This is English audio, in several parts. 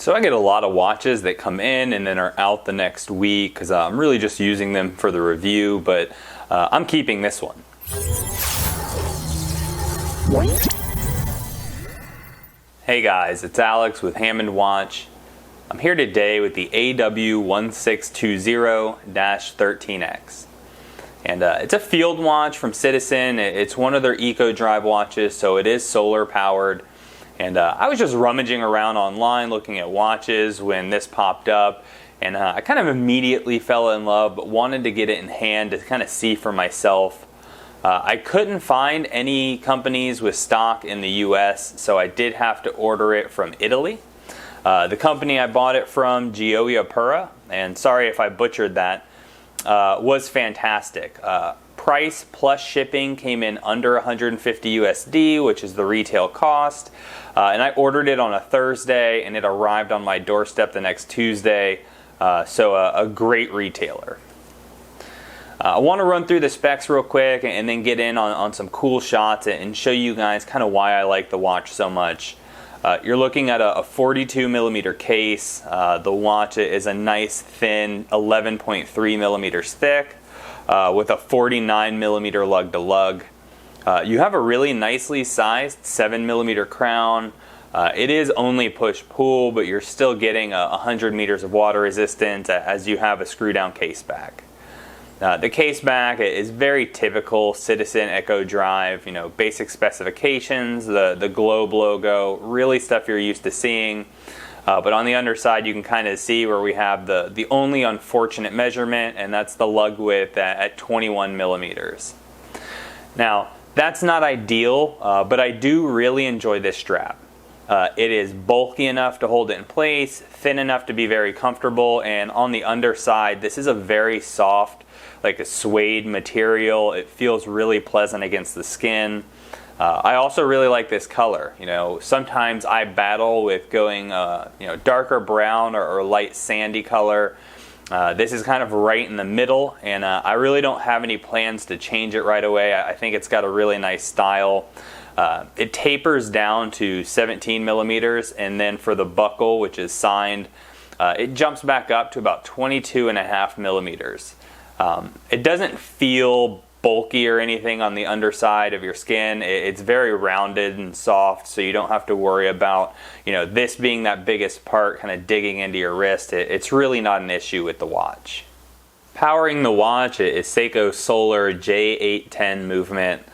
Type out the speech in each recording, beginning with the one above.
So I get a lot of watches that come in and then are out the next week because I'm really just using them for the review, but I'm keeping this one. Hey guys, it's Alex with Hammond Watch. I'm here today with the AW1620-13X. And it's a field watch from Citizen. It's one of their Eco Drive watches, so it is solar powered. And I was just rummaging around online looking at watches when this popped up, and I kind of immediately fell in love, but wanted to get it in hand to kind of see for myself. I couldn't find any companies with stock in the US, so I did have to order it from Italy. The company I bought it from, Gioia Pura, and sorry if I butchered that, was fantastic. Price plus shipping came in under 150 USD, which is the retail cost. And I ordered it on a Thursday, and it arrived on my doorstep the next Tuesday. So a great retailer. I want to run through the specs real quick and then get in on some cool shots and show you guys kind of why I like the watch so much. You're looking at a 42 millimeter case. The watch is a nice thin 11.3 millimeters thick with a 49 millimeter lug to lug. You have a really nicely sized 7 millimeter crown. It is only push-pull, but you're still getting 100 meters of water resistance as you have a screw-down case back. The case back is very typical Citizen Eco Drive, you know, basic specifications, the globe logo, really stuff you're used to seeing. But on the underside, you can kind of see where we have the only unfortunate measurement, and that's the lug width at 21 millimeters. Now, that's not ideal, but I do really enjoy this strap. It is bulky enough to hold it in place, thin enough to be very comfortable, and on the underside, this is a very soft, like a suede material. It feels really pleasant against the skin. I also really like this color. You know, sometimes I battle with going, darker brown or light sandy color. This is kind of right in the middle, and I really don't have any plans to change it right away. I think it's got a really nice style. It tapers down to 17 millimeters, and then for the buckle, which is signed, it jumps back up to about 22.5 millimeters. It doesn't feel bulky or anything on the underside of your skin. It's very rounded and soft, so you don't have to worry about, this being that biggest part kind of digging into your wrist. It's really not an issue with the watch. Powering the watch is Seiko Solar J810 movement.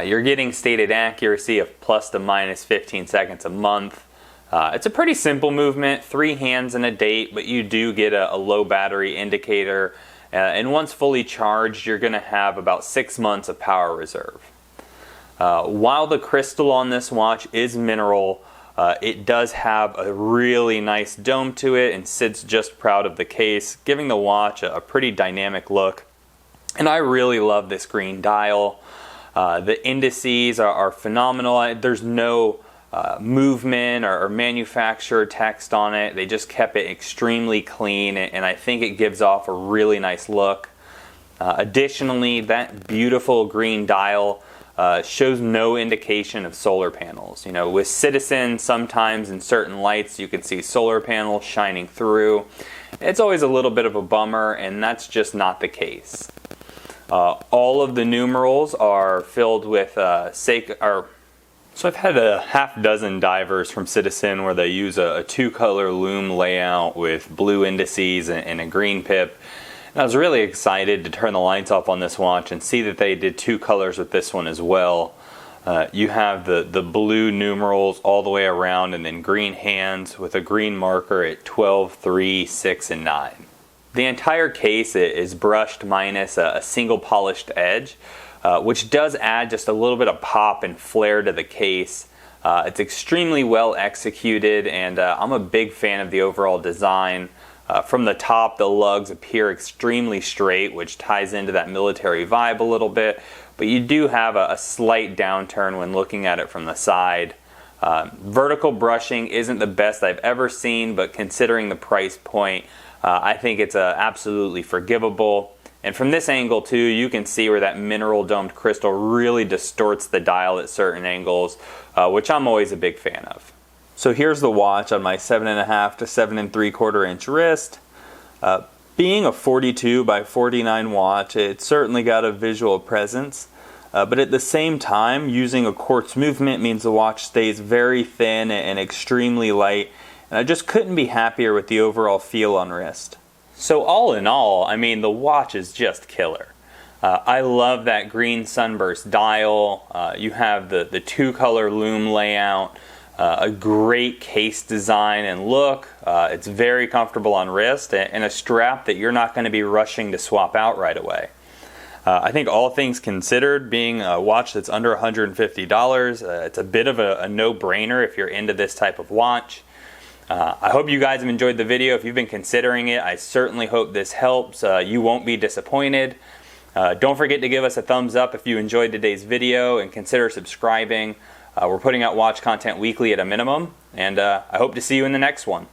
You're getting stated accuracy of plus to minus 15 seconds a month. It's a pretty simple movement, 3 hands and a date, but you do get a low battery indicator. And once fully charged, you're going to have about 6 months of power reserve. While the crystal on this watch is mineral, it does have a really nice dome to it and sits just proud of the case, giving the watch a pretty dynamic look. And I really love this green dial. The indices are phenomenal. There's no movement or manufacturer text on it. They just kept it extremely clean, and I think it gives off a really nice look. Additionally, that beautiful green dial shows no indication of solar panels. You know, with Citizen, sometimes in certain lights you can see solar panels shining through. It's always a little bit of a bummer, and that's just not the case. All of the numerals are filled with seiko. So I've had a half dozen divers from Citizen where they use a 2-color lume layout with blue indices and a green pip. And I was really excited to turn the lights off on this watch and see that they did 2 colors with this one as well. You have the blue numerals all the way around, and then green hands with a green marker at 12, 3, 6, and 9. The entire case is brushed minus a single polished edge, which does add just a little bit of pop and flair to the case. It's extremely well executed, and I'm a big fan of the overall design. From the top, the lugs appear extremely straight, which ties into that military vibe a little bit, but you do have a slight downturn when looking at it from the side. Vertical brushing isn't the best I've ever seen, but considering the price point, I think it's absolutely forgivable. And from this angle too, you can see where that mineral domed crystal really distorts the dial at certain angles, which I'm always a big fan of. So here's the watch on my 7.5 to 7.75 inch wrist. Being a 42 by 49 watch, it certainly got a visual presence. But at the same time, using a quartz movement means the watch stays very thin and extremely light. And I just couldn't be happier with the overall feel on wrist. So all in all, I mean, the watch is just killer. I love that green sunburst dial. You have the two-color lume layout, a great case design and look. It's very comfortable on wrist, and a strap that you're not going to be rushing to swap out right away. I think all things considered, being a watch that's under $150, it's a bit of a no-brainer if you're into this type of watch. I hope you guys have enjoyed the video. If you've been considering it, I certainly hope this helps. You won't be disappointed. Don't forget to give us a thumbs up if you enjoyed today's video, and consider subscribing. We're putting out watch content weekly at a minimum, and I hope to see you in the next one.